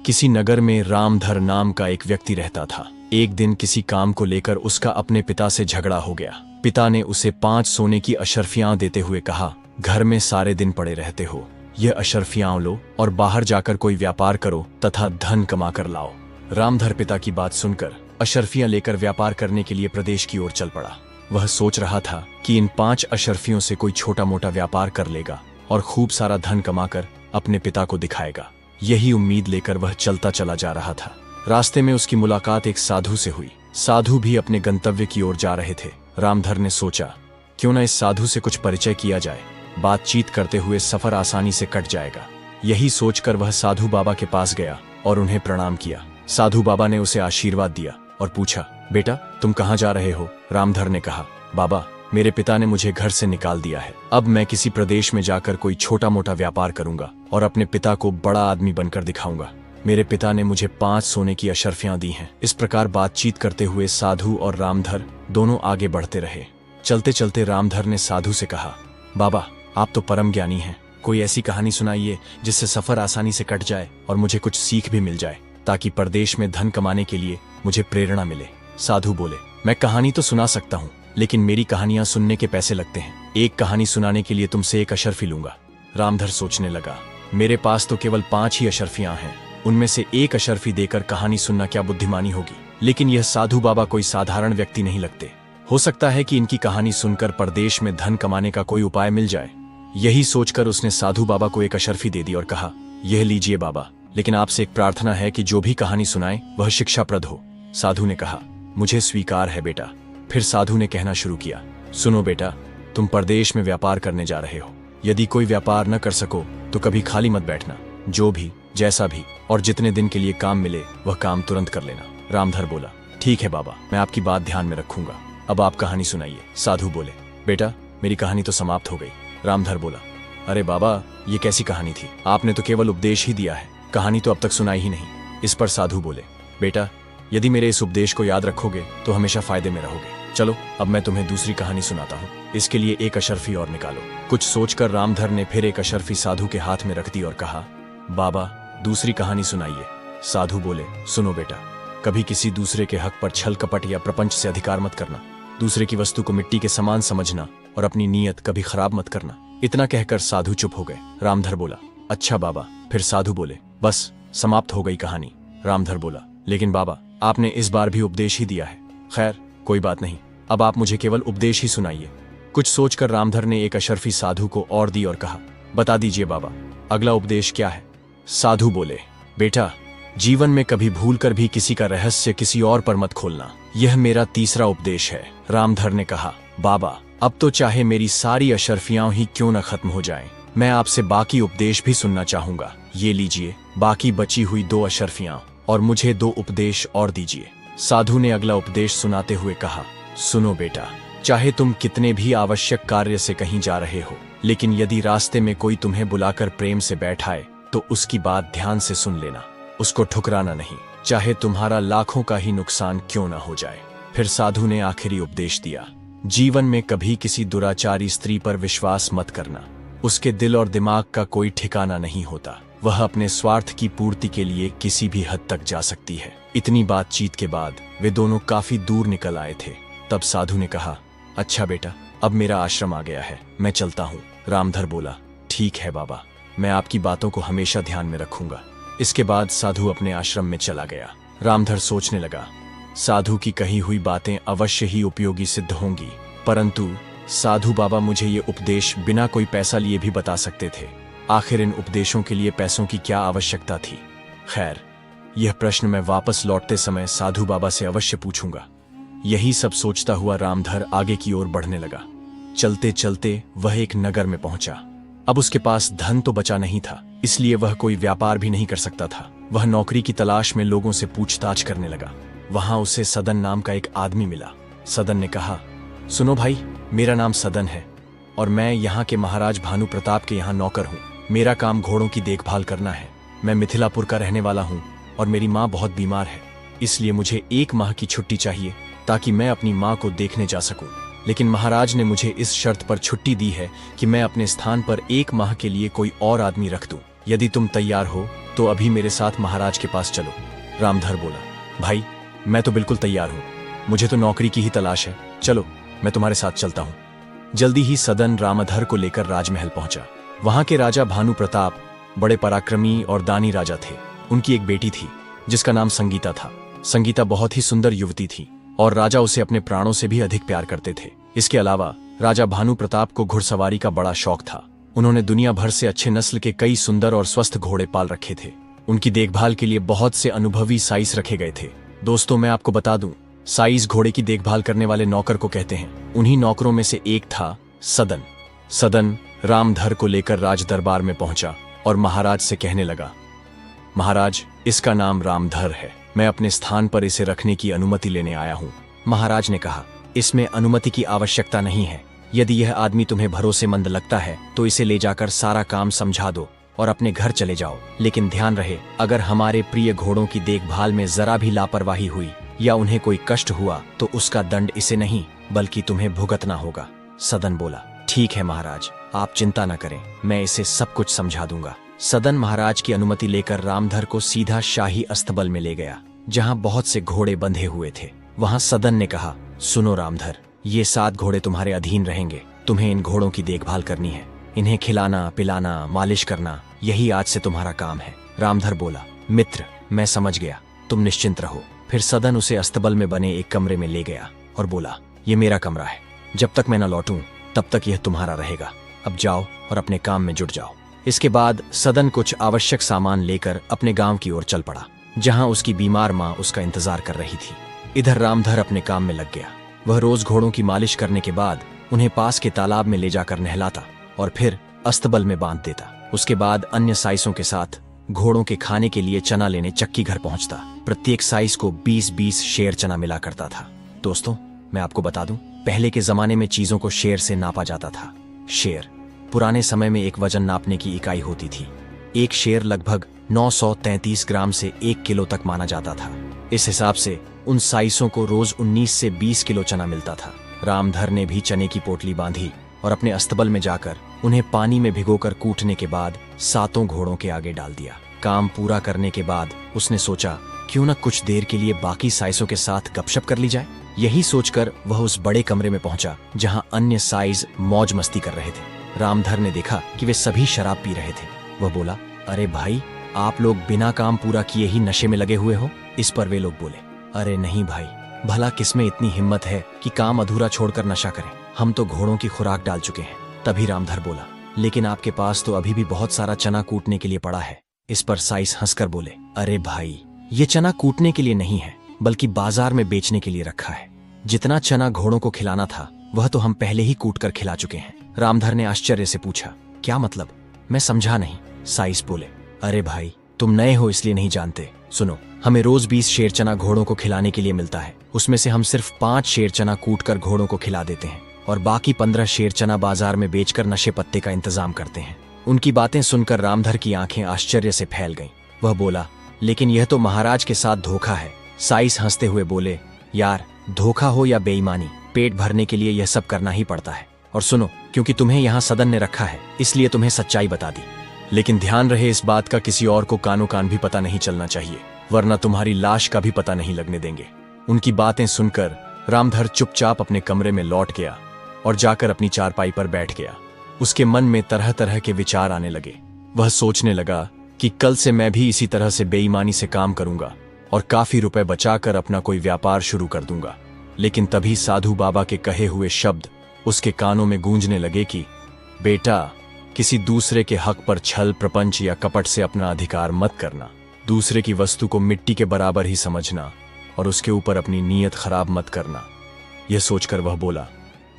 किसी नगर में रामधर नाम का एक व्यक्ति रहता था। एक दिन किसी काम को लेकर उसका अपने पिता से झगड़ा हो गया। पिता ने उसे 5 सोने की अशर्फियां देते हुए कहा, घर में सारे दिन पड़े रहते हो, ये अशर्फियां लो और बाहर जाकर कोई व्यापार करो तथा धन कमा कर लाओ। रामधर पिता की बात सुनकर अशर्फियां लेकर व्यापार करने के लिए प्रदेश की ओर चल पड़ा। वह सोच रहा था कि इन 5 अशर्फियों से कोई छोटा मोटा व्यापार कर लेगा और खूब सारा धन कमाकर अपने पिता को दिखाएगा। यही उम्मीद लेकर वह चलता चला जा रहा था। रास्ते में उसकी मुलाकात एक साधु से हुई। साधु भी अपने गंतव्य की ओर जा रहे थे। रामधर ने सोचा, क्यों न इस साधु से कुछ परिचय किया जाए, बातचीत करते हुए सफर आसानी से कट जाएगा। यही सोचकर वह साधु बाबा के पास गया और उन्हें प्रणाम किया। साधु बाबा ने उसे आशीर्वाद दिया और पूछा, बेटा तुम कहाँ जा रहे हो? रामधर ने कहा, बाबा मेरे पिता ने मुझे घर से निकाल दिया है। अब मैं किसी प्रदेश में जाकर कोई छोटा मोटा व्यापार करूंगा और अपने पिता को बड़ा आदमी बनकर दिखाऊंगा। मेरे पिता ने मुझे 5 सोने की अशर्फियां दी हैं। इस प्रकार बातचीत करते हुए साधु और रामधर दोनों आगे बढ़ते रहे। चलते चलते रामधर ने साधु से कहा, बाबा आप तो परम ज्ञानी हैं, कोई ऐसी कहानी सुनाइए जिससे सफर आसानी से कट जाए और मुझे कुछ सीख भी मिल जाए, ताकि परदेश में धन कमाने के लिए मुझे प्रेरणा मिले। साधु बोले, मैं कहानी तो सुना सकता हूँ, लेकिन मेरी कहानियां सुनने के पैसे लगते हैं। एक कहानी सुनाने के लिए तुमसे 1 अशर्फी लूंगा। रामधर सोचने लगा, मेरे पास तो केवल 5 ही अशर्फियां हैं, उनमें से 1 अशर्फी देकर कहानी सुनना क्या बुद्धिमानी होगी। लेकिन यह साधु बाबा कोई साधारण व्यक्ति नहीं लगते। हो सकता है कि इनकी कहानी सुनकर परदेश में धन कमाने का कोई उपाय मिल जाए। यही सोचकर उसने साधु बाबा को 1 अशर्फी दे दी और कहा, यह लीजिए बाबा, लेकिन आपसे एक प्रार्थना है कि जो भी कहानी सुनाए वह शिक्षाप्रद हो। साधु ने कहा, मुझे स्वीकार है बेटा। फिर साधु ने कहना शुरू किया, सुनो बेटा, तुम परदेश में व्यापार करने जा रहे हो। यदि कोई व्यापार न कर सको तो कभी खाली मत बैठना। जो भी, जैसा भी और जितने दिन के लिए काम मिले वह काम तुरंत कर लेना। रामधर बोला, ठीक है बाबा, मैं आपकी बात ध्यान में रखूंगा। अब आप कहानी सुनाइए। साधु बोले, बेटा मेरी कहानी तो समाप्त हो गई। रामधर बोला, अरे बाबा ये कैसी कहानी थी, आपने तो केवल उपदेश ही दिया है, कहानी तो अब तक सुनाई ही नहीं। इस पर साधु बोले, बेटा यदि मेरे इस उपदेश को याद रखोगे तो हमेशा फायदे में रहोगे। चलो अब मैं तुम्हें दूसरी कहानी सुनाता हूँ, इसके लिए 1 अशर्फी और निकालो। कुछ सोचकर रामधर ने फिर 1 अशर्फी साधु के हाथ में रख दी और कहा, बाबा दूसरी कहानी सुनाइए। साधु बोले, सुनो बेटा, कभी किसी दूसरे के हक पर छल कपट या प्रपंच से अधिकार मत करना। दूसरे की वस्तु को मिट्टी के समान समझना और अपनी नीयत कभी खराब मत करना। इतना कहकर साधु चुप हो गए। रामधर बोला, अच्छा बाबा। फिर साधु बोले, बस समाप्त हो गई कहानी। रामधर बोला, लेकिन बाबा आपने इस बार भी उपदेश ही दिया है। खैर कोई बात नहीं, अब आप मुझे केवल उपदेश ही सुनाइए। कुछ सोचकर रामधर ने 1 अशर्फी साधु को और दी और कहा, बता दीजिए बाबा, अगला उपदेश क्या है? साधु बोले, बेटा जीवन में कभी भूलकर भी किसी का रहस्य किसी और पर मत खोलना, यह मेरा तीसरा उपदेश है। रामधर ने कहा, बाबा अब तो चाहे मेरी सारी अशर्फियां ही क्यों न खत्म हो जाएं, मैं आपसे बाकी उपदेश भी सुनना चाहूंगा। ये लीजिए बाकी बची हुई 2 अशर्फियां और मुझे 2 उपदेश और दीजिए। साधु ने अगला उपदेश सुनाते हुए कहा, सुनो बेटा, चाहे तुम कितने भी आवश्यक कार्य से कहीं जा रहे हो, लेकिन यदि रास्ते में कोई तुम्हें बुलाकर प्रेम से बैठाए तो उसकी बात ध्यान से सुन लेना, उसको ठुकराना नहीं, चाहे तुम्हारा लाखों का ही नुकसान क्यों ना हो जाए। फिर साधु ने आखिरी उपदेश दिया, जीवन में कभी किसी दुराचारी स्त्री पर विश्वास मत करना, उसके दिल और दिमाग का कोई ठिकाना नहीं होता, वह अपने स्वार्थ की पूर्ति के लिए किसी भी हद तक जा सकती है। इतनी बातचीत के बाद वे दोनों काफी दूर निकल आए थे। तब साधु ने कहा, अच्छा बेटा, अब मेरा आश्रम आ गया है, मैं चलता हूँ। रामधर बोला, ठीक है बाबा, मैं आपकी बातों को हमेशा ध्यान में रखूंगा। इसके बाद साधु अपने आश्रम में चला गया। रामधर सोचने लगा, साधु की कही हुई बातें अवश्य ही उपयोगी सिद्ध होंगी, परंतु साधु बाबा मुझे ये उपदेश बिना कोई पैसा लिए भी बता सकते थे। आखिर इन उपदेशों के लिए पैसों की क्या आवश्यकता थी? खैर, यह प्रश्न मैं वापस लौटते समय साधु बाबा से अवश्य पूछूंगा। यही सब सोचता हुआ रामधर आगे की ओर बढ़ने लगा। चलते चलते वह एक नगर में पहुंचा। अब उसके पास धन तो बचा नहीं था, इसलिए वह कोई व्यापार भी नहीं कर सकता था। वह नौकरी की तलाश में लोगों से पूछताछ करने लगा। वहां उसे सदन नाम का एक आदमी मिला। सदन ने कहा, सुनो भाई, मेरा नाम सदन है और मैं यहाँ के महाराज भानु प्रताप के यहाँ नौकर हूँ। मेरा काम घोड़ों की देखभाल करना है। मैं मिथिलापुर का रहने वाला हूँ और मेरी माँ बहुत बीमार है, इसलिए मुझे 1 माह की छुट्टी चाहिए ताकि मैं अपनी माँ को देखने जा सकूं। लेकिन महाराज ने मुझे इस शर्त पर छुट्टी दी है कि मैं अपने स्थान पर 1 माह के लिए कोई और आदमी रख दूं। यदि तुम तैयार हो तो अभी मेरे साथ महाराज के पास चलो। रामधर बोला, भाई मैं तो बिल्कुल तैयार हूँ, मुझे तो नौकरी की ही तलाश है, चलो मैं तुम्हारे साथ चलता हूँ। जल्दी ही सदन रामधर को लेकर राजमहल पहुंचा। वहां के राजा भानु प्रताप बड़े पराक्रमी और दानी राजा थे। उनकी एक बेटी थी जिसका नाम संगीता था। संगीता बहुत ही सुंदर युवती थी और राजा उसे अपने प्राणों से भी अधिक प्यार करते थे। इसके अलावा राजा भानु प्रताप को घुड़सवारी का बड़ा शौक था। उन्होंने दुनिया भर से अच्छे नस्ल के कई सुंदर और स्वस्थ घोड़े पाल रखे थे। उनकी देखभाल के लिए बहुत से अनुभवी साइस रखे गए थे। दोस्तों, मैं आपको बता दूं, साइस घोड़े की देखभाल करने वाले नौकर को कहते हैं। उन्हीं नौकरों में से एक था सदन। सदन रामधर को लेकर राज दरबार में पहुंचा और महाराज से कहने लगा, महाराज, इसका नाम रामधर है, मैं अपने स्थान पर इसे रखने की अनुमति लेने आया हूं। महाराज ने कहा, इसमें अनुमति की आवश्यकता नहीं है। यदि यह आदमी तुम्हें भरोसेमंद लगता है तो इसे ले जाकर सारा काम समझा दो और अपने घर चले जाओ। लेकिन ध्यान रहे, अगर हमारे प्रिय घोड़ों की देखभाल में जरा भी लापरवाही हुई या उन्हें कोई कष्ट हुआ तो उसका दंड इसे नहीं बल्कि तुम्हें भुगतना होगा। सदन बोला, ठीक है महाराज, आप चिंता न करें, मैं इसे सब कुछ समझा दूंगा। सदन महाराज की अनुमति लेकर रामधर को सीधा शाही अस्तबल में ले गया, जहां बहुत से घोड़े बंधे हुए थे। वहां सदन ने कहा, सुनो रामधर, ये 7 घोड़े तुम्हारे अधीन रहेंगे। तुम्हें इन घोड़ों की देखभाल करनी है, इन्हें खिलाना पिलाना मालिश करना, यही आज से तुम्हारा काम है। रामधर बोला, मित्र, मैं समझ गया, तुम निश्चिंत रहो। फिर सदन उसे अस्तबल में बने एक कमरे में ले गया और बोला, ये मेरा कमरा है, जब तक मैं न लौटूं तब तक यह तुम्हारा रहेगा। अब जाओ और अपने काम में जुट जाओ। इसके बाद सदन कुछ आवश्यक सामान लेकर अपने गांव की ओर चल पड़ा, जहां उसकी बीमार मां उसका इंतजार कर रही थी। इधर रामधर अपने काम में लग गया। वह रोज घोड़ों की मालिश करने के बाद उन्हें पास के तालाब में ले जाकर नहलाता और फिर अस्तबल में बांध देता। उसके बाद अन्य साइसों के साथ घोड़ों के खाने के लिए चना लेने चक्की घर पहुंचता। प्रत्येक साइस को 20-20 शेर चना मिला करता था। दोस्तों, मैं आपको बता दूं, पहले के जमाने में चीजों को शेर से नापा जाता था। शेर पुराने समय में एक वजन नापने की इकाई होती थी। एक शेर लगभग 933 ग्राम से 1 किलो तक माना जाता था। इस हिसाब से उन साइसों को रोज 19 से 20 किलो चना मिलता था। रामधर ने भी चने की पोटली बांधी और अपने अस्तबल में जाकर उन्हें पानी में भिगोकर कूटने के बाद 7 घोड़ों के आगे डाल दिया। काम पूरा करने के बाद उसने सोचा, क्यों न कुछ देर के लिए बाकी साइसों के साथ गपशप कर ली जाए। यही सोचकर वह उस बड़े कमरे में पहुंचा जहां अन्य साइज मौज मस्ती कर रहे थे। रामधर ने देखा कि वे सभी शराब पी रहे थे। वह बोला, अरे भाई, आप लोग बिना काम पूरा किए ही नशे में लगे हुए हो। इस पर वे लोग बोले, अरे नहीं भाई, भला किसमें इतनी हिम्मत है कि काम अधूरा छोड़कर नशा करें, हम तो घोड़ों की खुराक डाल चुके हैं। तभी रामधर बोला, लेकिन आपके पास तो अभी भी बहुत सारा चना कूटने के लिए पड़ा है। इस पर साइस हंसकर बोले, अरे भाई, ये चना कूटने के लिए नहीं है बल्कि बाजार में बेचने के लिए रखा है। जितना चना घोड़ों को खिलाना था वह तो हम पहले ही कूट कर खिला चुके हैं। रामधर ने आश्चर्य से पूछा, क्या मतलब? मैं समझा नहीं। साइस बोले, अरे भाई, तुम नए हो इसलिए नहीं जानते। सुनो, हमें रोज 20 शेर चना घोड़ों को खिलाने के लिए मिलता है। उसमें से हम सिर्फ 5 शेर चना कूट कर घोड़ों को खिला देते हैं और बाकी 15 शेर चना बाजार में बेचकर नशे पत्ते का इंतजाम करते हैं। उनकी बातें सुनकर रामधर की आंखें आश्चर्य से फैल गईं। वह बोला, लेकिन यह तो महाराज के साथ धोखा है। साइस हंसते हुए बोले, यार, धोखा हो या बेईमानी, पेट भरने के लिए यह सब करना ही पड़ता है। और सुनो, क्योंकि तुम्हें यहाँ सदन ने रखा है इसलिए तुम्हें सच्चाई बता दी। लेकिन ध्यान रहे, इस बात का किसी और को कानो कान भी पता नहीं चलना चाहिए, वरना तुम्हारी लाश का भी पता नहीं लगने देंगे। उनकी बातें सुनकर रामधर चुपचाप अपने कमरे में लौट गया और जाकर अपनी चारपाई पर बैठ गया। उसके मन में तरह तरह के विचार आने लगे। वह सोचने लगा कि कल से मैं भी इसी तरह से बेईमानी से काम करूंगा और काफी रुपए बचाकर अपना कोई व्यापार शुरू कर दूंगा। लेकिन तभी साधु बाबा के कहे हुए शब्द उसके कानों में गूंजने लगे कि बेटा, किसी दूसरे के हक पर छल प्रपंच या कपट से अपना अधिकार मत करना। दूसरे की वस्तु को मिट्टी के बराबर ही समझना और उसके ऊपर अपनी नीयत खराब मत करना। यह सोचकर वह बोला,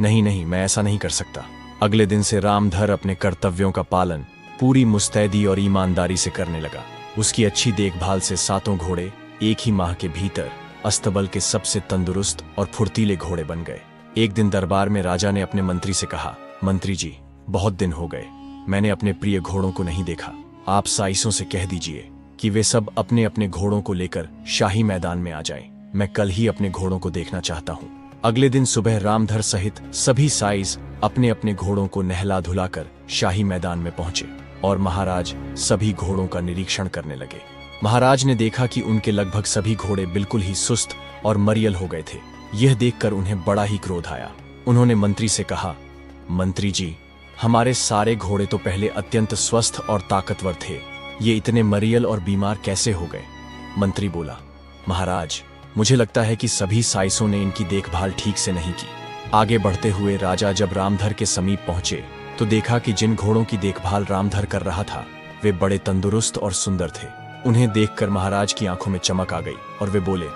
नहीं नहीं, मैं ऐसा नहीं कर सकता। अगले दिन से रामधर अपने कर्तव्यों का पालन पूरी मुस्तैदी और ईमानदारी से करने लगा। उसकी अच्छी देखभाल से 7 घोड़े एक ही माह के भीतर अस्तबल के सबसे तंदुरुस्त और फुर्तीले घोड़े बन गए। एक दिन दरबार में राजा ने अपने मंत्री से कहा, मंत्री जी, बहुत दिन हो गए, मैंने अपने प्रिय घोड़ों को नहीं देखा। आप साइसों से कह दीजिए कि वे सब अपने अपने घोड़ों को लेकर शाही मैदान में आ जाएं। मैं कल ही अपने घोड़ों को देखना चाहता हूँ। अगले दिन सुबह रामधर सहित सभी साइस अपने अपने घोड़ों को नहला धुलाकर शाही मैदान में पहुंचे और महाराज सभी घोड़ों का निरीक्षण करने लगे। महाराज ने देखा कि उनके लगभग सभी घोड़े बिल्कुल ही सुस्त और मरियल हो गए थे। यह देखकर उन्हें बड़ा ही क्रोध आया। उन्होंने मंत्री से कहा, मंत्री जी, हमारे सारे घोड़े तो पहले अत्यंत स्वस्थ और ताकतवर थे, ये इतने मरियल और बीमार कैसे हो गए? मंत्री बोला, महाराज, मुझे लगता है कि सभी साइसों ने इनकी देखभाल ठीक से नहीं की। आगे बढ़ते हुए राजा जब रामधर के समीप पहुंचे तो देखा कि जिन घोड़ों की देखभाल रामधर कर रहा था वे बड़े तंदुरुस्त और सुंदर थे। उन्हें देखकर महाराज की आंखों में चमक आ गई और वे बोले,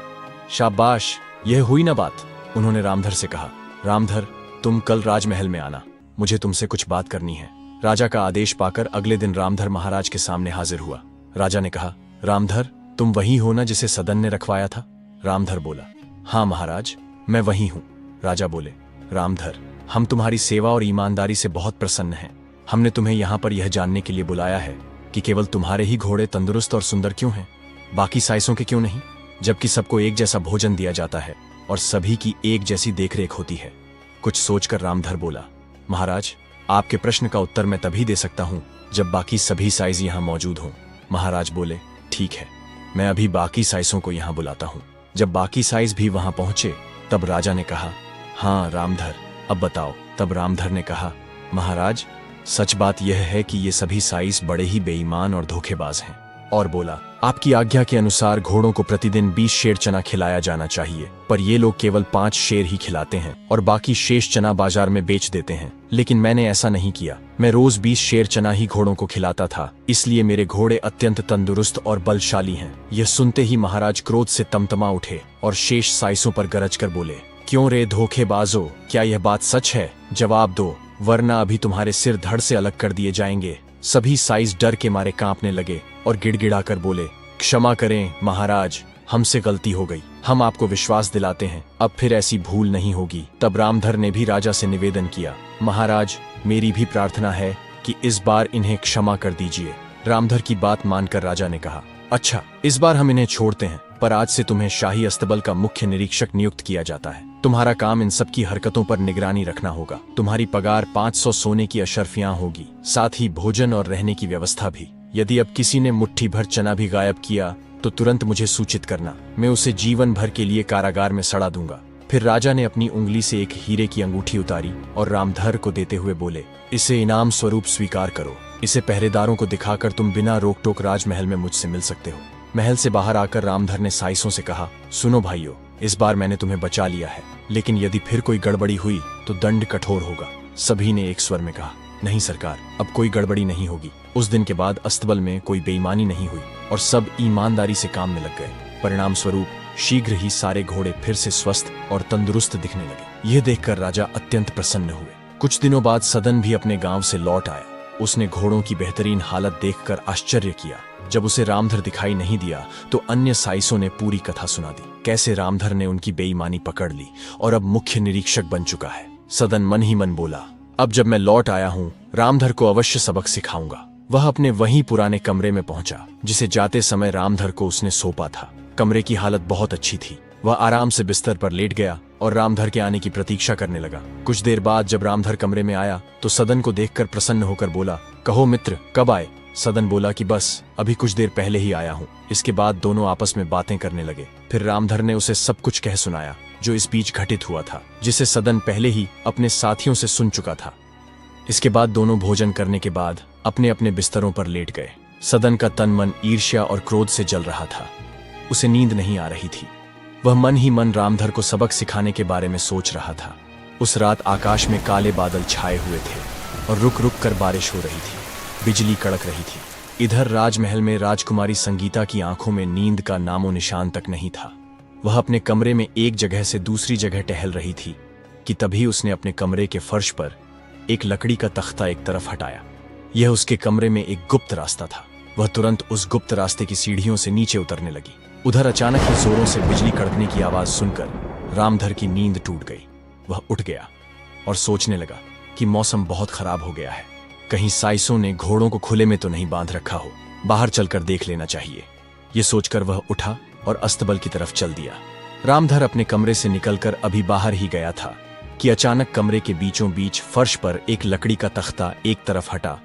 शाबाश, यह हुई ना बात। उन्होंने रामधर से कहा, रामधर, तुम कल राजमहल में आना, मुझे तुमसे कुछ बात करनी है। राजा का आदेश पाकर अगले दिन रामधर महाराज के सामने हाजिर हुआ। राजा ने कहा, रामधर, तुम वही हो ना जिसे सदन ने रखवाया था? रामधर बोला, हाँ महाराज, मैं वही हूँ। राजा बोले, रामधर, हम तुम्हारी सेवा और ईमानदारी से बहुत प्रसन्न हैं। हमने तुम्हें यहाँ पर यह जानने के लिए बुलाया है कि केवल तुम्हारे ही घोड़े तंदुरुस्त और सुंदर क्यों हैं, बाकी साइसों के क्यों नहीं, जबकि सबको एक जैसा भोजन दिया जाता है और सभी की एक जैसी देखरेख होती है। कुछ सोचकर रामधर बोला, महाराज, आपके प्रश्न का उत्तर मैं तभी दे सकता हूँ जब बाकी सभी साइज यहाँ मौजूद हों। महाराज बोले, ठीक है, मैं अभी बाकी साइसों को यहाँ बुलाता हूँ। जब बाकी साइज भी वहां पहुंचे तब राजा ने कहा, हाँ रामधर, अब बताओ। तब रामधर ने कहा, महाराज, सच बात यह है कि ये सभी साइज बड़े ही बेईमान और धोखेबाज हैं। और बोला, आपकी आज्ञा के अनुसार घोड़ों को प्रतिदिन 20 शेर चना खिलाया जाना चाहिए, पर ये लोग केवल 5 शेर ही खिलाते हैं और बाकी शेष चना बाजार में बेच देते हैं। लेकिन मैंने ऐसा नहीं किया, मैं रोज 20 शेर चना ही घोड़ों को खिलाता था, इसलिए मेरे घोड़े अत्यंत तंदुरुस्त और बलशाली हैं। यह सुनते ही महाराज क्रोध से तमतमा उठे और शेष साइसों पर गरज कर बोले, क्यों रे धोखेबाजो, क्या यह बात सच है? जवाब दो, वरना अभी तुम्हारे सिर धड़ से अलग कर दिए जाएंगे। सभी साइज डर के मारे कांपने लगे और गिड़गिड़ा कर बोले, क्षमा करें महाराज, हमसे गलती हो गई, हम आपको विश्वास दिलाते हैं अब फिर ऐसी भूल नहीं होगी। तब रामधर ने भी राजा से निवेदन किया, महाराज, मेरी भी प्रार्थना है कि इस बार इन्हें क्षमा कर दीजिए। रामधर की बात मानकर राजा ने कहा, अच्छा, इस बार हम इन्हें छोड़ते हैं, पर आज से तुम्हें शाही अस्तबल का मुख्य निरीक्षक नियुक्त किया जाता है। तुम्हारा काम इन सब की हरकतों पर निगरानी रखना होगा। तुम्हारी पगार 500 सोने की अशर्फियां होगी, साथ ही भोजन और रहने की व्यवस्था भी। यदि अब किसी ने मुट्ठी भर चना भी गायब किया तो तुरंत मुझे सूचित करना, मैं उसे जीवन भर के लिए कारागार में सड़ा दूंगा। फिर राजा ने अपनी उंगली से एक हीरे की अंगूठी उतारी और रामधर को देते हुए बोले, इसे इनाम स्वरूप स्वीकार करो। इसे पहरेदारों को दिखाकर तुम बिना रोक टोक राजमहल में मुझसे मिल सकते हो। महल से बाहर आकर रामधर ने साइसों से कहा, सुनो भाइयों, इस बार मैंने तुम्हें बचा लिया है, लेकिन यदि फिर कोई गड़बड़ी हुई तो दंड कठोर होगा। सभी ने एक स्वर में कहा, नहीं सरकार, अब कोई गड़बड़ी नहीं होगी। उस दिन के बाद अस्तबल में कोई बेईमानी नहीं हुई और सब ईमानदारी से काम में लग गए। परिणाम स्वरूप शीघ्र ही सारे घोड़े फिर से स्वस्थ और तंदुरुस्त दिखने लगे। यह देखकर राजा अत्यंत प्रसन्न हुए। कुछ दिनों बाद सदन भी अपने गांव से लौट आया। उसने घोड़ों की बेहतरीन हालत देखकर आश्चर्य किया। जब उसे रामधर दिखाई नहीं दिया तो अन्य साइसों ने पूरी कथा सुना दी, कैसे रामधर ने उनकी बेईमानी पकड़ ली और अब मुख्य निरीक्षक बन चुका है। सदन मन ही मन बोला, अब जब मैं लौट आया हूँ, रामधर को अवश्य सबक सिखाऊंगा। वह अपने वही पुराने कमरे में पहुंचा जिसे जाते समय रामधर को उसने सौंपा था। कमरे की हालत बहुत अच्छी थी। वह आराम से बिस्तर पर लेट गया और रामधर के आने की प्रतीक्षा करने लगा। कुछ देर बाद जब रामधर कमरे में आया तो सदन को देखकर प्रसन्न होकर बोला, कहो मित्र, कब आए? सदन बोला कि बस अभी कुछ देर पहले ही आया हूँ। इसके बाद दोनों आपस में बातें करने लगे। फिर रामधर ने उसे सब कुछ कह सुनाया जो इस बीच घटित हुआ था, जिसे सदन पहले ही अपने साथियों से सुन चुका था। इसके बाद दोनों भोजन करने के बाद अपने अपने बिस्तरों पर लेट गए। सदन का तन मन ईर्ष्या और क्रोध से जल रहा था। उसे नींद नहीं आ रही थी। वह मन ही मन रामधर को सबक सिखाने के बारे में सोच रहा था। उस रात आकाश में काले बादल छाए हुए थे और रुक रुक कर बारिश हो रही थी। बिजली कड़क रही थी। इधर राजमहल में राजकुमारी संगीता की आंखों में नींद का नामो निशान तक नहीं था। वह अपने कमरे में एक जगह से दूसरी जगह टहल रही थी कि तभी उसने अपने कमरे के फर्श पर एक लकड़ी का तख्ता एक तरफ हटाया। यह उसके कमरे में एक गुप्त रास्ता था। वह तुरंत उस गुप्त रास्ते की सीढ़ियों से नीचे उतरने लगी। उधर अचानक ही जोरों से बिजली कड़कने की आवाज सुनकर रामधर की नींद टूट गई। वह उठ गया और सोचने लगा कि मौसम बहुत खराब हो गया है। कहीं साइसों ने घोड़ों को खुले में तो नहीं बांध रखा हो, बाहर चलकर देख लेना चाहिए। ये सोचकर वह उठा और अस्तबल की तरफ चल दिया। रामधर अपने कमरे से निकलकर अभी बाहर ही गया था कि अचानक कमरे के बीचों बीच फर्श पर एक लकड़ी का तख्ता एक तरफ हटा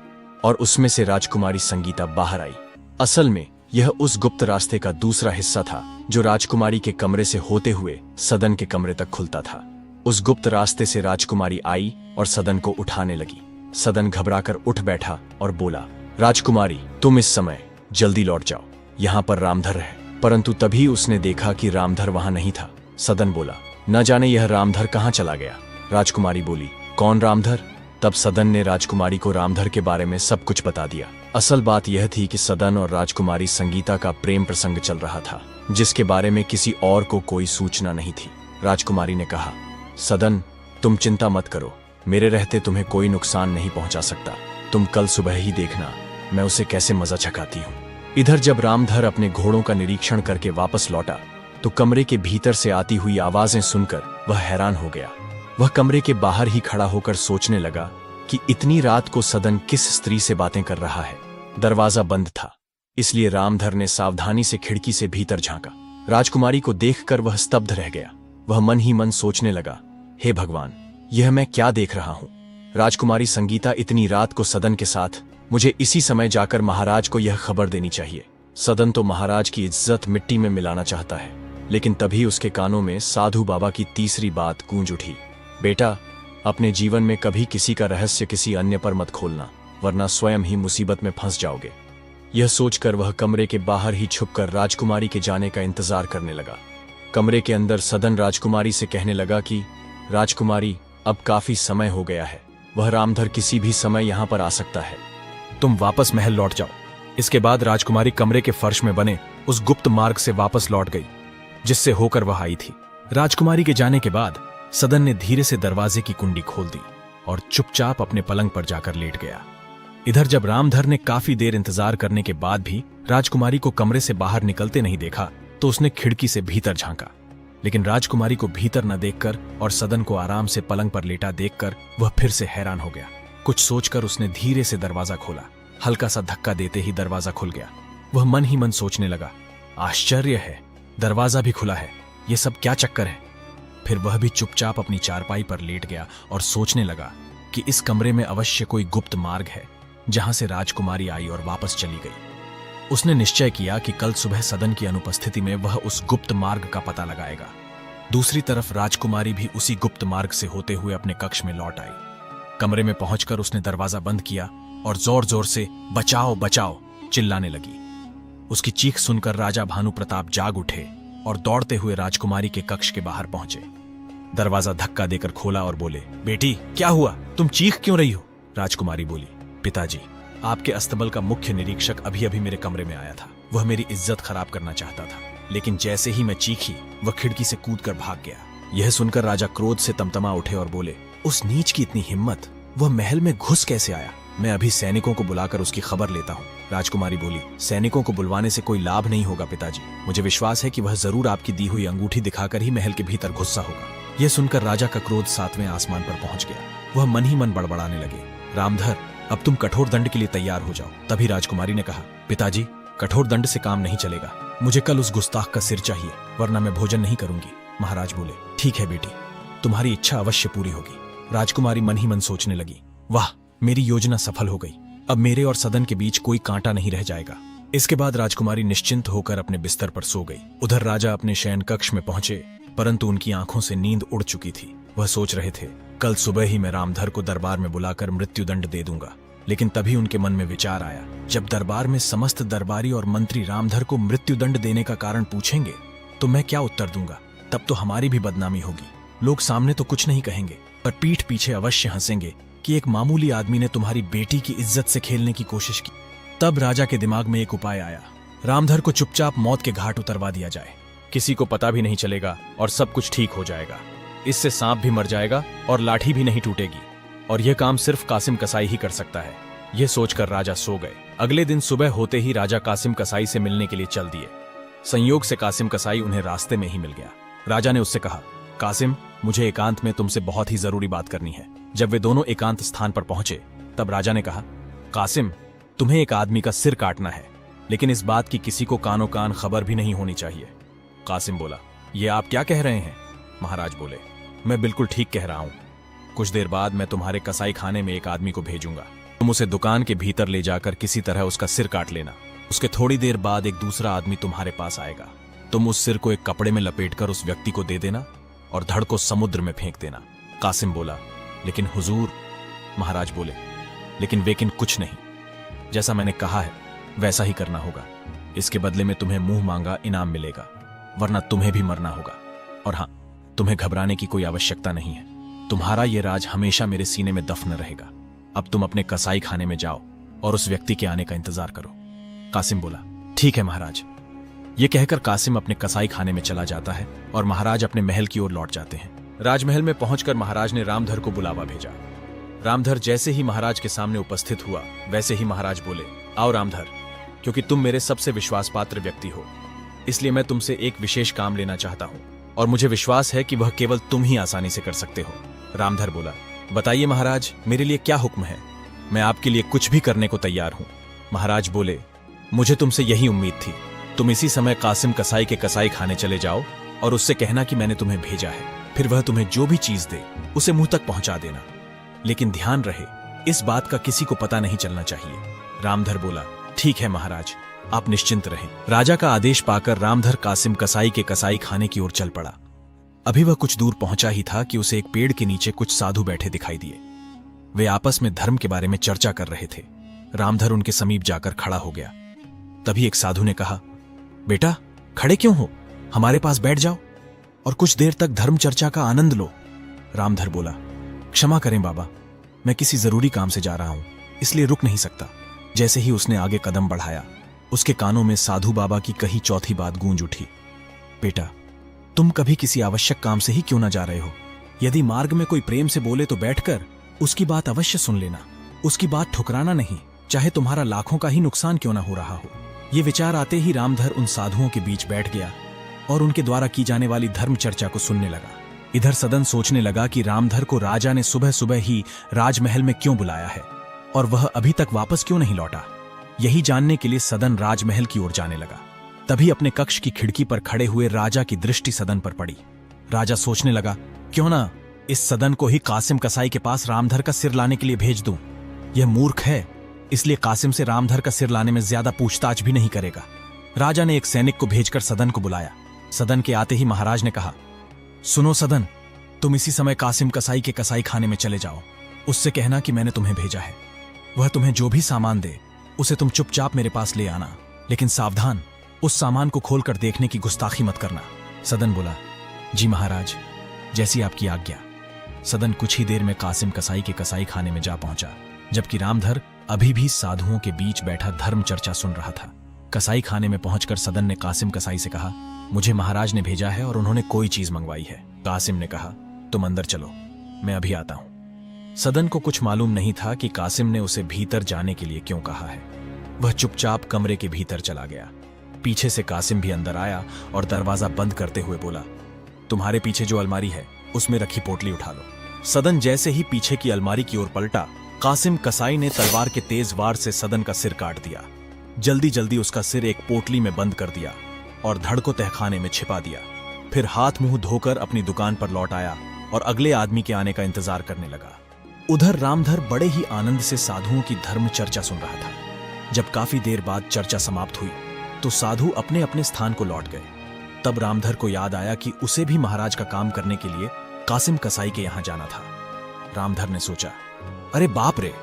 और उसमें से राजकुमारी संगीता बाहर आई। असल में यह उस गुप्त रास्ते का दूसरा हिस्सा था जो राजकुमारी के कमरे से होते हुए सदन के कमरे तक खुलता था। उस गुप्त रास्ते से राजकुमारी आई और सदन को उठाने लगी। सदन घबराकर उठ बैठा और बोला, राजकुमारी, तुम इस समय जल्दी लौट जाओ, यहाँ पर रामधर है। परंतु तभी उसने देखा कि रामधर वहां नहीं था। सदन बोला, न जाने यह रामधर कहाँ चला गया। राजकुमारी बोली, कौन रामधर? तब सदन ने राजकुमारी को रामधर के बारे में सब कुछ बता दिया। असल बात यह थी कि सदन और राजकुमारी संगीता का प्रेम प्रसंग चल रहा था, जिसके बारे में किसी और को कोई सूचना नहीं थी। राजकुमारी ने कहा, सदन, तुम चिंता मत करो, मेरे रहते तुम्हें कोई नुकसान नहीं पहुंचा सकता। तुम कल सुबह ही देखना मैं उसे कैसे मजा चखाती हूँ। इधर जब रामधर अपने घोड़ों का निरीक्षण करके वापस लौटा तो कमरे के भीतर से आती हुई आवाजें सुनकर वह हैरान हो गया। वह कमरे के बाहर ही खड़ा होकर सोचने लगा कि इतनी रात को सदन किस स्त्री से बातें कर रहा है। दरवाजा बंद था, इसलिए रामधर ने सावधानी से खिड़की से भीतर झांका। राजकुमारी को देखकर वह स्तब्ध रह गया। वह मन ही मन सोचने लगा, हे भगवान, यह मैं क्या देख रहा हूं। राजकुमारी संगीता इतनी रात को सदन के साथ, मुझे इसी समय जाकर महाराज को यह खबर देनी चाहिए। सदन तो महाराज की इज्जत मिट्टी में मिलाना चाहता है, लेकिन तभी उसके कानों में साधु बाबा की तीसरी बात गूंज उठी, बेटा, अपने जीवन में कभी किसी का रहस्य किसी अन्य पर मत खोलना, वरना स्वयं ही मुसीबत में फंस जाओगे। यह सोचकर वह कमरे के बाहर ही छुपकर राजकुमारी के जाने का इंतजार करने लगा। कमरे के अंदर सदन राजकुमारी से कहने लगा कि राजकुमारी, अब काफी समय हो गया है, वह रामधर किसी भी समय यहां पर आ सकता है, तुम वापस महल लौट जाओ। इसके बाद राजकुमारी कमरे के फर्श में बने उस गुप्त मार्ग से वापस लौट गई जिससे होकर वह आई थी। राजकुमारी के जाने के बाद सदन ने धीरे से दरवाजे की कुंडी खोल दी और चुपचाप अपने पलंग पर जाकर लेट गया। इधर जब रामधर ने काफी देर इंतजार करने के बाद भी राजकुमारी को कमरे से बाहर निकलते नहीं देखा तो उसने खिड़की से भीतर झांका, लेकिन राजकुमारी को भीतर न देखकर और सदन को आराम से पलंग पर लेटा देखकर वह फिर से हैरान हो गया। कुछ सोचकर उसने धीरे से दरवाजा खोला। हल्का सा धक्का देते ही दरवाजा खुल गया। वह मन ही मन सोचने लगा, आश्चर्य है, दरवाजा भी खुला है, यह सब क्या चक्कर है। फिर वह भी चुपचाप अपनी चारपाई पर लेट गया और सोचने लगा कि इस कमरे में अवश्य कोई गुप्त मार्ग है जहां से राजकुमारी आई और वापस चली गई। उसने निश्चय किया कि कल सुबह सदन की अनुपस्थिति में वह उस गुप्त मार्ग का पता लगाएगा। दूसरी तरफ राजकुमारी भी उसी गुप्त मार्ग से होते हुए अपने कक्ष में लौट आई। कमरे में पहुंचकर उसने दरवाजा बंद किया और जोर जोर से बचाओ बचाओ चिल्लाने लगी। उसकी चीख सुनकर राजा भानु प्रताप जाग उठे और दौड़ते हुए राजकुमारी के कक्ष के बाहर पहुंचे। दरवाजा धक्का देकर खोला और बोले, बेटी, क्या हुआ, तुम चीख क्यों रही हो? राजकुमारी बोली, पिताजी, आपके अस्तबल का मुख्य निरीक्षक अभी अभी मेरे कमरे में आया था। वह मेरी इज्जत खराब करना चाहता था, लेकिन जैसे ही मैं चीखी वह खिड़की से कूदकर भाग गया। यह सुनकर राजा क्रोध से तमतमा उठे और बोले, उस नीच की इतनी हिम्मत, वह महल में घुस कैसे आया? मैं अभी सैनिकों को बुलाकर उसकी खबर लेता हूँ। राजकुमारी बोली, सैनिकों को बुलवाने से कोई लाभ नहीं होगा पिताजी। मुझे विश्वास है कि वह जरूर आपकी दी हुई अंगूठी दिखाकर ही महल के भीतर घुसा होगा। यह सुनकर राजा का क्रोध 7वें आसमान पर पहुंच गया। वह मन ही मन बड़बड़ाने लगे, रामधर, अब तुम कठोर दंड के लिए तैयार हो जाओ। तभी राजकुमारी ने कहा, पिताजी, कठोर दंड से काम नहीं चलेगा, मुझे कल उस गुस्ताख का सिर चाहिए, वरना मैं भोजन नहीं करूंगी। महाराज बोले, ठीक है बेटी, तुम्हारी इच्छा अवश्य पूरी होगी। राजकुमारी मन ही मन सोचने लगी, वाह, मेरी योजना सफल हो गई, अब मेरे और सदन के बीच कोई कांटा नहीं रह जाएगा। इसके बाद राजकुमारी निश्चिंत होकर अपने बिस्तर पर सो गई। उधर राजा अपने शयन कक्ष में पहुंचे, परंतु उनकी आंखों से नींद उड़ चुकी थी। वह सोच रहे थे, कल सुबह ही मैं रामधर को दरबार में बुलाकर मृत्युदंड दे दूंगा। लेकिन तभी उनके मन में विचार आया, जब दरबार में समस्त दरबारी और मंत्री रामधर को मृत्युदंड देने का कारण पूछेंगे तो मैं क्या उत्तर दूंगा? तब तो हमारी भी बदनामी होगी। लोग सामने तो कुछ नहीं कहेंगे, पर पीठ पीछे अवश्य हंसेंगे कि एक मामूली आदमी ने तुम्हारी बेटी की इज्जत से खेलने की कोशिश की। तब राजा के दिमाग में एक उपाय आया, रामधर को चुपचाप मौत के घाट उतरवा दिया जाए, किसी को पता भी नहीं चलेगा और सब कुछ ठीक हो जाएगा। इससे सांप भी मर जाएगा और लाठी भी नहीं टूटेगी, और यह काम सिर्फ कासिम कसाई ही कर सकता है। यह सोचकर राजा सो गए। अगले दिन सुबह होते ही राजा कासिम कसाई से मिलने के लिए चल दिए। संयोग से कासिम कसाई उन्हें रास्ते में ही मिल गया। राजा ने उससे कहा, कासिम, मुझे एकांत में तुमसे बहुत ही जरूरी बात करनी है। जब वे दोनों एकांत स्थान पर पहुंचे तब राजा ने कहा, कासिम, तुम्हें एक आदमी का सिर काटना है, लेकिन इस बात की किसी को कानो कान खबर भी नहीं होनी चाहिए। कासिम बोला, ये आप क्या कह रहे हैं? महाराज बोले, मैं बिल्कुल ठीक कह रहा हूं। कुछ देर बाद मैं तुम्हारे कसाई खाने में एक आदमी को भेजूंगा, तुम उसे दुकान के भीतर ले जाकर किसी तरह उसका सिर काट लेना। उसके थोड़ी देर बाद एक दूसरा आदमी तुम्हारे पास आएगा। तुम उस सिर को एक कपड़े में लपेटकर उस व्यक्ति को दे देना और धड़ को समुद्र में फेंक देना। कासिम बोला, लेकिन हुजूर। महाराज बोले, लेकिन कुछ नहीं। जैसा मैंने कहा है वैसा ही करना होगा। इसके बदले में तुम्हें मुंह मांगा इनाम मिलेगा, वरना तुम्हें भी मरना होगा। और हां, तुम्हें घबराने की कोई आवश्यकता नहीं है। तुम्हारा यह राज हमेशा मेरे सीने में दफन रहेगा। अब तुम अपने कसाई खाने में जाओ और उस व्यक्ति के आने का इंतजार करो। कासिम बोला, ठीक है महाराज। यह कहकर कासिम अपने कसाई खाने में चला जाता है और महाराज अपने महल की ओर लौट जाते हैं। राजमहल में पहुंचकर महाराज ने रामधर को बुलावा भेजा। रामधर जैसे ही महाराज के सामने उपस्थित हुआ, वैसे ही महाराज बोले, आओ रामधर, क्योंकि तुम मेरे सबसे विश्वासपात्र व्यक्ति हो, इसलिए मैं तुमसे एक विशेष काम लेना चाहता हूं और मुझे विश्वास है कि वह केवल तुम ही आसानी से कर सकते हो। रामधर बोला, बताइए महाराज, मेरे लिए क्या हुक्म है? मैं आपके लिए कुछ भी करने को तैयार हूं। महाराज बोले, मुझे तुमसे यही उम्मीद थी। तुम इसी समय कासिम कसाई के कसाई खाने चले जाओ और उससे कहना कि मैंने तुम्हें भेजा है। फिर वह तुम्हें जो भी चीज दे उसे मुंह तक पहुंचा देना, लेकिन ध्यान रहे इस बात का किसी को पता नहीं चलना चाहिए। रामधर बोला, ठीक है महाराज, आप निश्चिंत रहें। राजा का आदेश पाकर रामधर कासिम कसाई के कसाई खाने की ओर चल पड़ा। अभी वह कुछ दूर पहुंचा ही था कि उसे एक पेड़ के नीचे कुछ साधु बैठे दिखाई दिए। वे आपस में धर्म के बारे में चर्चा कर रहे थे। रामधर उनके समीप जाकर खड़ा हो गया। तभी एक साधु ने कहा, बेटा खड़े क्यों हो? हमारे पास बैठ जाओ और कुछ देर तक धर्म चर्चा का आनंद लो। रामधर बोला, क्षमा करें बाबा, मैं किसी जरूरी काम से जा रहा हूं, इसलिए रुक नहीं सकता। जैसे ही उसने आगे कदम बढ़ाया, उसके कानों में साधु बाबा की कही चौथी बात गूंज उठी, बेटा तुम कभी किसी आवश्यक काम से ही क्यों ना जा रहे हो? यदि मार्ग में कोई प्रेम से बोले तो बैठकर उसकी बात अवश्य सुन लेना, उसकी बात ठुकराना नहीं, चाहे तुम्हारा लाखों का ही नुकसान क्यों ना हो रहा हो। ये विचार आते ही रामधर उन साधुओं के बीच बैठ गया और उनके द्वारा की जाने वाली धर्म चर्चा को सुनने लगा। इधर सदन सोचने लगा कि रामधर को राजा ने सुबह सुबह ही राजमहल में क्यों बुलाया है और वह अभी तक वापस क्यों नहीं लौटा। यही जानने के लिए सदन राजमहल की ओर जाने लगा। तभी अपने कक्ष की खिड़की पर खड़े हुए राजा की दृष्टि सदन पर पड़ी। राजा सोचने लगा, क्यों ना इस सदन को ही कासिम कसाई के पास रामधर का सिर लाने के लिए भेज दूं। यह मूर्ख है, इसलिए कासिम से रामधर का सिर लाने में ज्यादा पूछताछ भी नहीं करेगा। राजा ने एक सैनिक को भेजकर सदन को बुलाया। सदन के आते ही महाराज ने कहा, सुनो सदन, तुम इसी समय कासिम कसाई के कसाई खाने में चले जाओ। उससे कहना कि मैंने तुम्हें भेजा है। वह तुम्हें जो भी सामान दे उसे तुम चुपचाप मेरे पास ले आना, लेकिन सावधान, उस सामान को खोलकर देखने की गुस्ताखी मत करना। सदन बोला, जी महाराज, जैसी आपकी आज्ञा। सदन कुछ ही देर में कासिम कसाई के कसाई खाने में जा पहुंचा, जबकि रामधर अभी भी साधुओं के बीच बैठा धर्म चर्चा सुन रहा था। कसाई खाने में पहुंचकर सदन ने कासिम कसाई से कहा, मुझे महाराज ने भेजा है और उन्होंने कोई चीज मंगवाई है। कासिम ने कहा, तुम अंदर चलो, मैं अभी आता हूं। सदन को कुछ मालूम नहीं था कि कासिम ने उसे भीतर जाने के लिए क्यों कहा है। वह चुपचाप कमरे के भीतर चला गया। पीछे से कासिम भी अंदर आया और दरवाजा बंद करते हुए बोला, तुम्हारे पीछे जो अलमारी है उसमें रखी पोटली उठा लो। सदन जैसे ही पीछे की अलमारी की ओर पलटा, कासिम कसाई ने तलवार के तेज वार से सदन का सिर काट दिया। जल्दी जल्दी उसका सिर एक पोटली में बंद कर दिया और धड़ को तहखाने में छिपा दिया। फिर हाथ मुंह धोकर अपनी दुकान पर लौट आया और अगले आदमी के आने का इंतजार करने लगा। उधर रामधर बड़े ही आनंद से साधुओं की धर्म चर्चा सुन रहा था। जब काफी देर बाद चर्चा समाप्त हुई तो साधु अपने अपने स्थान को लौट गए। तब रामधर को याद आया कि उसे भी महाराज का काम करने के लिए कासिम कसाई के यहां जाना था। रामधर ने सोचा, अरे बाप रे,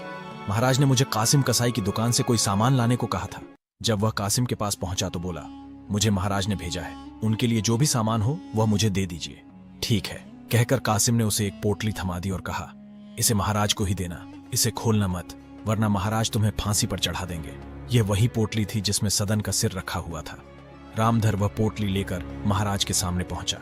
महाराज ने मुझे कासिम कसाई की दुकान से कोई सामान लाने को कहा था। जब वह कासिम के पास पहुंचा तो बोला, मुझे महाराज ने भेजा है, उनके लिए जो भी सामान हो वह मुझे दे दीजिए। ठीक है, कहकर कासिम ने उसे एक पोटली थमा दी और कहा, इसे महाराज को ही देना, इसे खोलना मत, वरना महाराज तुम्हें फांसी पर चढ़ा देंगे। यह वही पोटली थी जिसमें सदन का सिर रखा हुआ था। रामधर वह पोटली लेकर महाराज के सामने पहुंचा।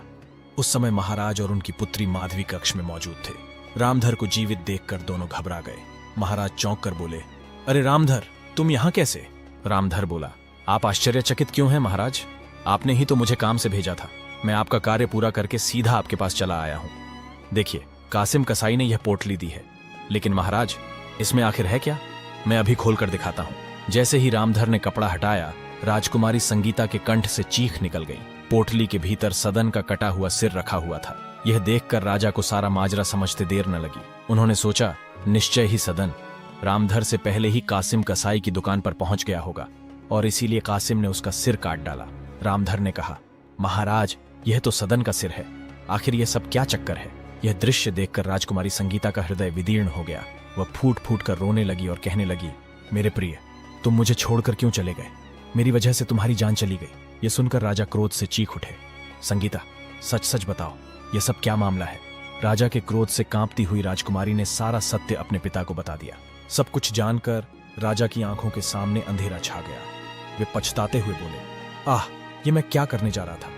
उस समय महाराज और उनकी पुत्री माधवी कक्ष में मौजूद थे। रामधर को जीवित देखकर दोनों घबरा गए। महाराज चौंक कर बोले, अरे रामधर, तुम यहां कैसे? रामधर बोला, आप आश्चर्यचकित क्यों हैं महाराज? आपने ही तो मुझे काम से भेजा था। मैं आपका कार्य पूरा करके सीधा आपके पास चला आया हूं। देखिए, कासिम कसाई ने यह पोटली दी है, लेकिन महाराज इसमें आखिर है क्या? मैं अभी खोलकर दिखाता हूं। जैसे ही रामधर ने कपड़ा हटाया, राजकुमारी संगीता के कंठ से चीख निकल गई। पोटली के भीतर सदन का कटा हुआ सिर रखा हुआ था। यह देखकर राजा को सारा माजरा समझते देर न लगी। उन्होंने सोचा, निश्चय ही सदन, रामधर से पहले ही कासिम कसाई की दुकान पर पहुंच गया होगा और इसीलिए कासिम ने उसका सिर काट डाला। रामधर ने कहा, महाराज, यह तो सदन का सिर है, आखिर यह सब क्या चक्कर है? यह दृश्य देखकर राजकुमारी संगीता का हृदय विदीर्ण हो गया। वह फूट फूट कर रोने लगी और कहने लगी, मेरे प्रिय, तुम मुझे छोड़कर क्यों चले गए? मेरी वजह से तुम्हारी जान चली गई। यह सुनकर राजा क्रोध से चीख उठे। संगीता, सच सच बताओ, यह सब क्या मामला है? राजा के क्रोध से कांपती हुई राजकुमारी ने सारा सत्य अपने पिता को बता दिया। सब कुछ जानकर राजा की आंखों के सामने अंधेरा छा गया। वे पछताते हुए बोले, आह, ये मैं क्या करने जा रहा था?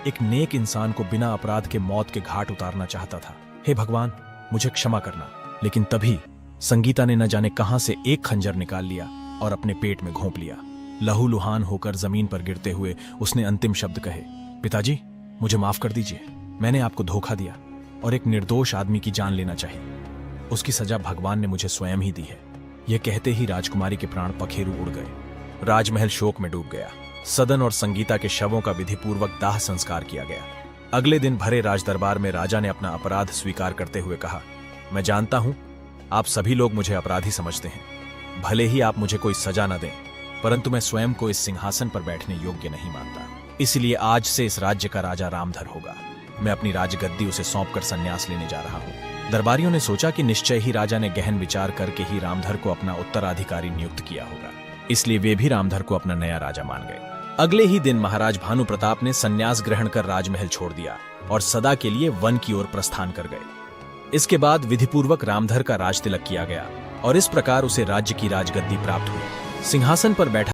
एक नेक इंसान को बिना अपराध के मौत के घाट उतारना चाहता था। हे भगवान, मुझे क्षमा करना। लेकिन तभी संगीता ने न जाने कहां से एक खंजर निकाल लिया और अपने पेट में घोंप लिया। लहूलुहान होकर जमीन पर गिरते हुए उसने अंतिम शब्द कहे, पिताजी, मुझे माफ कर दीजिए। मैंने आपको धोखा दिया और एक निर्दोष आदमी की जान लेना चाहिए। उसकी सजा भगवान ने मुझे स्वयं ही दी है। यह कहते ही राजकुमारी के प्राण पखेरु उड़ गए। राजमहल शोक में डूब गया। सदन और संगीता के शवों का विधिपूर्वक दाह संस्कार किया गया। अगले दिन भरे राजदरबार में राजा ने अपना अपराध स्वीकार करते हुए कहा, मैं जानता हूं आप सभी लोग मुझे अपराधी समझते हैं। भले ही आप मुझे कोई सजा न दें, परंतु मैं स्वयं को इस सिंहासन पर बैठने योग्य नहीं मानता। इसलिए आज से इस राज्य का राजा रामधर होगा। मैं अपनी राजगद्दी उसे सौंपकर संन्यास लेने जा रहा हूं। दरबारियों ने सोचा कि निश्चय ही राजा ने गहन विचार करके ही रामधर को अपना उत्तराधिकारी नियुक्त किया होगा, इसलिए वे भी रामधर को अपना नया राजा मान गए। अगले ही दिन महाराज भानु प्रताप ने संन्यास ग्रहण कर राजमहल छोड़ दिया और सदा के लिए वन की ओर प्रस्थान कर गए। इसके बाद विधिपूर्वक रामधर का राजतिलक किया गया और इस प्रकार उसे राज्य की राजगद्दी प्राप्त हुई। सिंहासन पर बैठा